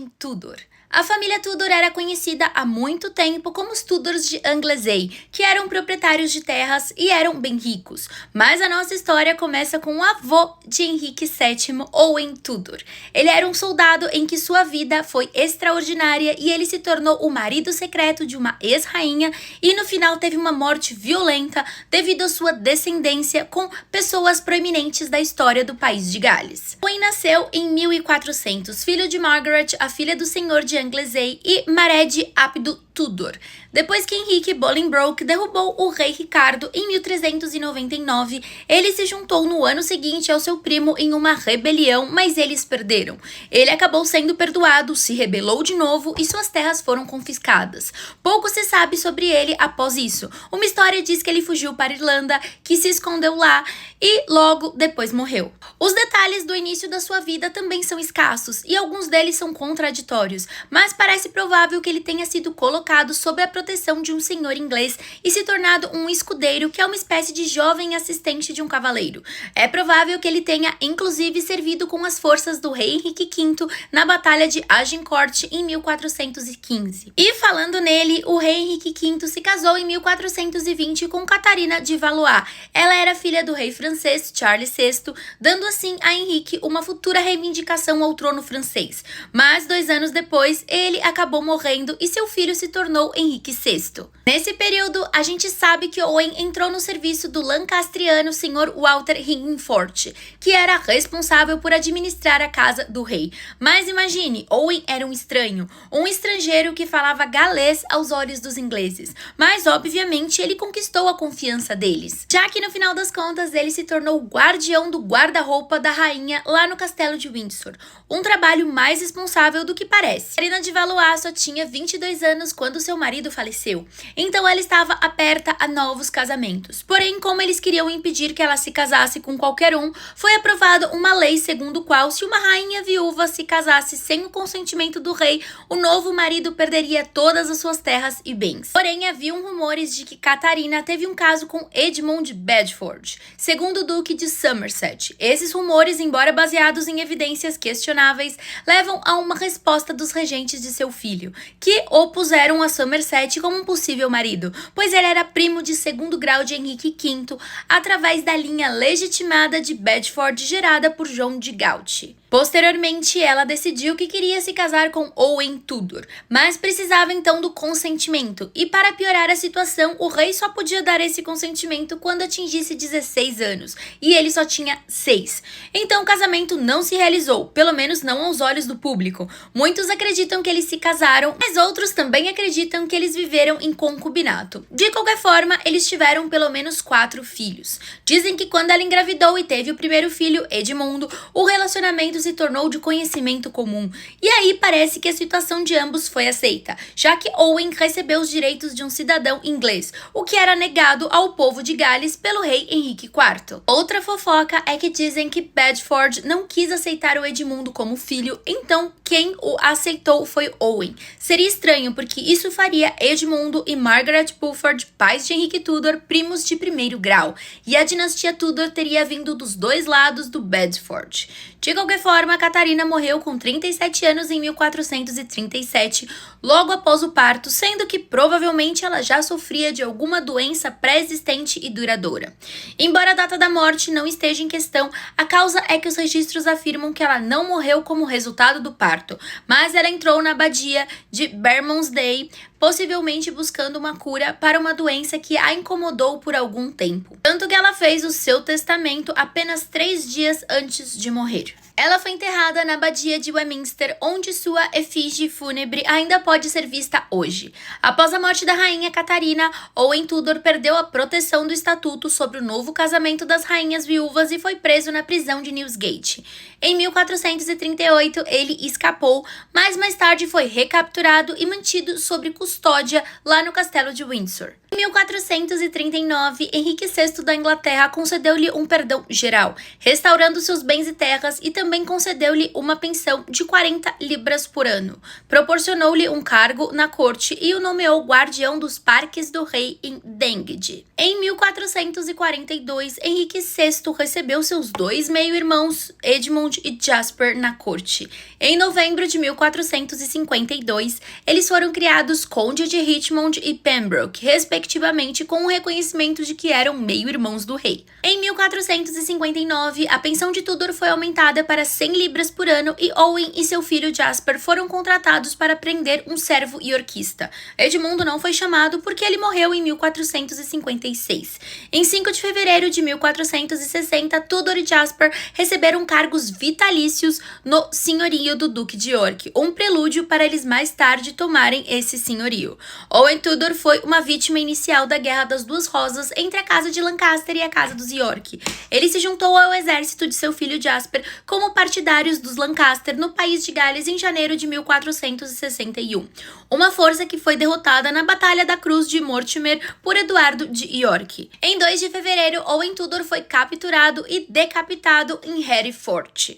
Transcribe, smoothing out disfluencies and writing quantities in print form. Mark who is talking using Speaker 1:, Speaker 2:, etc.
Speaker 1: Owen Tudor. A família Tudor era conhecida há muito tempo como os Tudors de Anglesey, que eram proprietários de terras e eram bem ricos. Mas a nossa história começa com o avô de Henrique VII, Owen Tudor. Ele era um soldado em que sua vida foi extraordinária e ele se tornou o marido secreto de uma ex-rainha e no final teve uma morte violenta devido à sua descendência com pessoas proeminentes da história do país de Gales. Owen nasceu em 1400, filho de Margaret, a filha do senhor de Anglesey, e Maread ap Tudor. Depois que Henrique Bolingbroke derrubou o rei Ricardo em 1399, ele se juntou no ano seguinte ao seu primo em uma rebelião, mas eles perderam. Ele acabou sendo perdoado, se rebelou de novo e suas terras foram confiscadas. Pouco se sabe sobre ele após isso. Uma história diz que ele fugiu para a Irlanda, que se escondeu lá e logo depois morreu. Os detalhes do início da sua vida também são escassos e alguns deles são contraditórios, mas parece provável que ele tenha sido colocado sob a proteção de um senhor inglês e se tornado um escudeiro, que é uma espécie de jovem assistente de um cavaleiro. É provável que ele tenha inclusive servido com as forças do rei Henrique V na Batalha de Agincourt em 1415. E falando nele, o rei Henrique V se casou em 1420 com Catarina de Valois. Ela era filha do rei francês Charles VI, dando assim a Henrique uma futura reivindicação ao trono francês. Mas 2 anos depois, ele acabou morrendo e seu filho se tornou Henrique VI. Nesse período, a gente sabe que Owen entrou no serviço do lancastriano Sr. Walter Hinfort, que era responsável por administrar a casa do rei. Mas imagine, Owen era um estranho, um estrangeiro que falava galês aos olhos dos ingleses. Mas, obviamente, ele conquistou a confiança deles, já que no final das contas ele se tornou o guardião do guarda-roupa da rainha lá no castelo de Windsor. Um trabalho mais responsável do que parece. Catarina de Valois só tinha 22 anos quando seu marido faleceu, então ela estava aberta a novos casamentos. Porém, como eles queriam impedir que ela se casasse com qualquer um, foi aprovada uma lei segundo a qual, se uma rainha viúva se casasse sem o consentimento do rei, o novo marido perderia todas as suas terras e bens. Porém, haviam rumores de que Catarina teve um caso com Edmund de Bedford, segundo o duque de Somerset. Esses rumores, embora baseados em evidências questionáveis, levam a uma resposta dos regentes de seu filho, que opuseram a Somerset como um possível marido, pois ele era primo de 2º grau de Henrique V, através da linha legitimada de Bedford gerada por João de Gaunt. Posteriormente, ela decidiu que queria se casar com Owen Tudor, mas precisava então do consentimento, e para piorar a situação, o rei só podia dar esse consentimento quando atingisse 16 anos, e ele só tinha 6. Então o casamento não se realizou, pelo menos não aos olhos do público. Muitos acreditam que eles se casaram, mas outros também acreditam que eles viveram em concubinato. De qualquer forma, eles tiveram pelo menos 4 filhos. Dizem que quando ela engravidou e teve o primeiro filho, Edmundo, o relacionamento se tornou de conhecimento comum. E aí parece que a situação de ambos foi aceita, já que Owen recebeu os direitos de um cidadão inglês, o que era negado ao povo de Gales pelo rei Henrique IV. Outra fofoca é que dizem que Bedford não quis aceitar o Edmundo como filho, então quem o aceitou foi Owen. Seria estranho, porque isso faria Edmundo e Margaret Beaufort, pais de Henrique Tudor, primos de 1º grau, e a dinastia Tudor teria vindo dos 2 lados do Bedford. De qualquer forma, Catarina morreu com 37 anos em 1437, logo após o parto, sendo que provavelmente ela já sofria de alguma doença pré-existente e duradoura. Embora a data da morte não esteja em questão, a causa é que os registros afirmam que ela não morreu como resultado do parto, mas ela entrou na abadia de Bermondsey, possivelmente buscando uma cura para uma doença que a incomodou por algum tempo. Tanto que ela fez o seu testamento apenas 3 dias antes de morrer. Ela foi enterrada na abadia de Westminster, onde sua efígie fúnebre ainda pode ser vista hoje. Após a morte da rainha Catarina, Owen Tudor perdeu a proteção do estatuto sobre o novo casamento das rainhas viúvas e foi preso na prisão de Newgate. Em 1438, ele escapou, mas mais tarde foi recapturado e mantido sob custódia custódia lá no castelo de Windsor. Em 1439, Henrique VI da Inglaterra concedeu-lhe um perdão geral, restaurando seus bens e terras, e também concedeu-lhe uma pensão de 40 libras por ano. Proporcionou-lhe um cargo na corte e o nomeou guardião dos parques do rei em Dengie. Em 1442, Henrique VI recebeu seus dois meio-irmãos, Edmund e Jasper, na corte. Em novembro de 1452, eles foram criados Conde de Richmond e Pembroke, respectivamente, com o reconhecimento de que eram meio-irmãos do rei. Em 1459, a pensão de Tudor foi aumentada para 100 libras por ano e Owen e seu filho Jasper foram contratados para prender um servo iorquista. Edmundo não foi chamado porque ele morreu em 1456. Em 5 de fevereiro de 1460, Tudor e Jasper receberam cargos vitalícios no senhorio do Duque de York, um prelúdio para eles mais tarde tomarem esse senhorio. Owen Tudor foi uma vítima inicial da Guerra das Duas Rosas entre a Casa de Lancaster e a Casa dos York. Ele se juntou ao exército de seu filho Jasper como partidários dos Lancaster no país de Gales em janeiro de 1461, uma força que foi derrotada na Batalha da Cruz de Mortimer por Eduardo de York. Em 2 de fevereiro, Owen Tudor foi capturado e decapitado em Hereford.